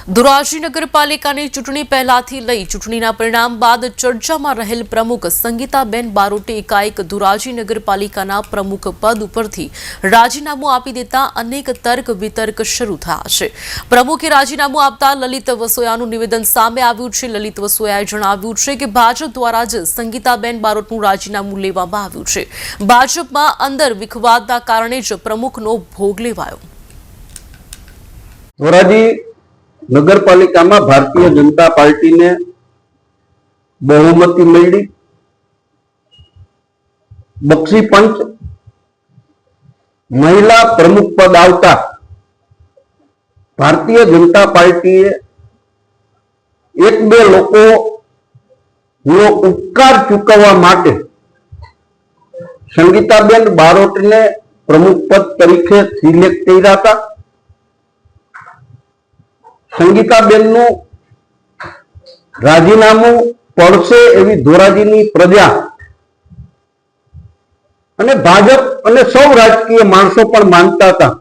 ધોરાજી નગરપાલિકાની ચૂંટણી પહેલાથી લઈ ચૂંટણીના પરિણામ બાદ ચર્ચામાં રહેલ પ્રમુખ સંગીતાબેન બારોટે એકાએક ધોરાજી નગરપાલિકાના પ્રમુખ પદ ઉપરથી રાજીનામું આપી દેતા અનેક તર્ક વિતર્ક શરૂ થયા છે। પ્રમુખે રાજીનામું આપતા લલિત વસોયાનું નિવેદન સામે આવ્યું છે। લલિત વસોયાએ જણાવ્યું છે કે ભાજપ દ્વારા જ સંગીતાબેન બારોટનું રાજીનામું લેવામાં આવ્યું છે। ભાજપમાં અંદર વિખવાદના કારણે જ પ્રમુખનો ભોગ લેવાયો। ધોરાજી નગરપાલિકામાં ભારતીય જનતા પાર્ટીને બહુમતી મળી। બક્ષી પંચ મહિલા પ્રમુખ પદ આવતા ભારતીય જનતા પાર્ટીએ એક બે લોકોનો ઉપકાર ચૂકવવા માટે સંગીતાબેન બારોટને પ્રમુખ પદ તરીકે સિલેક્ટ કર્યા હતા। સંગીતાબેનનું રાજીનામું પડશે એવી ધોરાજીની પ્રજા અને ભાજપ અને સૌ રાજકીય માણસો પણ માનતા હતા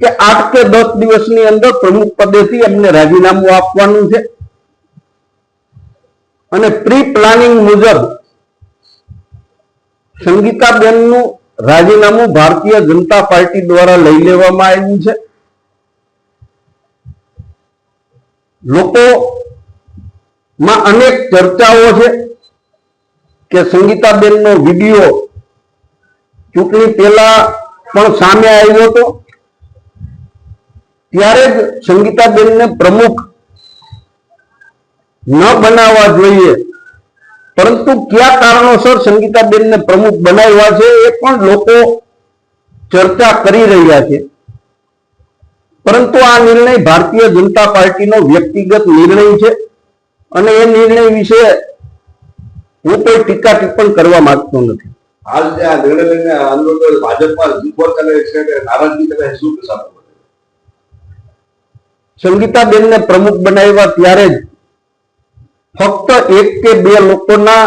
કે 8 કે 10 દિવસની અંદર પ્રમુખ પદેથી અમને રાજીનામું આપવાનું છે અને પ્રી પ્લાનિંગ મુજબ સંગીતાબેનનું રાજીનામું ભારતીય જનતા પાર્ટી દ્વારા લઈ લેવામાં આવ્યું છે। લોકોમાં અનેક ચર્ચાઓ છે કે સંગીતાબેનનો વિડીયો ચૂંટણી પહેલા પણ સામે આવ્યો હતો, ત્યારે જ સંગીતાબેનને પ્રમુખ ન બનાવવા જોઈએ, પરંતુ કયા કારણોસર સંગીતાબેનને પ્રમુખ બનાવ્યા છે એ પણ લોકો ચર્ચા કરી રહ્યા છે। પરંતુ આ નિર્ણય ભારતીય જનતા પાર્ટીનો વ્યક્તિગત નિર્ણય છે અને એ નિર્ણય વિશે હું કોઈ ટીકા ટિપ્પણી કરવા માંગતો નથી। હાલ જે આ નિર્ણય લઈને આંદોલન ભાજપમાં વિરોધ કરે છે કે નારાજગી કરે શું કહેશો? સંગીતાબેનને પ્રમુખ બનાવ્યા ત્યારે જ ફક્ત એક કે બે લોકોના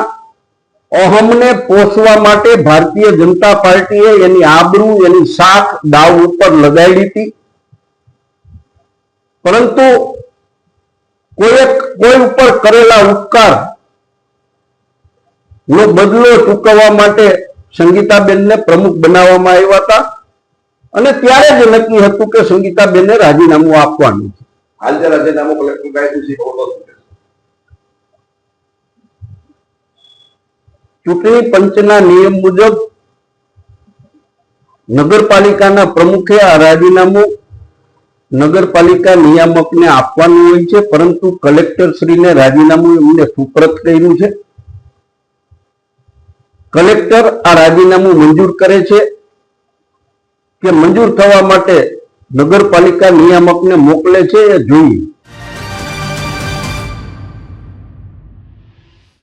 અહમને પોષવા માટે ભારતીય જનતા પાર્ટીએ એની આબરૂ એની શાખ દાવ ઉપર લગાડી હતી, પરંતુ કોઈ ઉપર કરેલા ઉપકાર નો બદલો ચૂકવવા માટે સંગીતાબેનને પ્રમુખ બનાવવામાં આવ્યા હતા અને ત્યારે જ નક્કી હતું કે સંગીતાબેનને રાજીનામું આપવાનું છે। હાલ જે રાજીનામું કલેક્ટર કાઢ્યું છે ચૂંટણી પંચના નિયમ મુજબ નગરપાલિકાના પ્રમુખે આ રાજીનામું નગરપાલિકા નિયામકને આપવાનું હોય છે, પરંતુ કલેક્ટર શ્રીને રાજીનામું એમને સુપરત કર્યું છે। કલેક્ટર આ રાજીનામું મંજૂર કરે છે કે મંજૂર થવા માટે નગરપાલિકા નિયામકને મોકલે છે એ જોઈએ।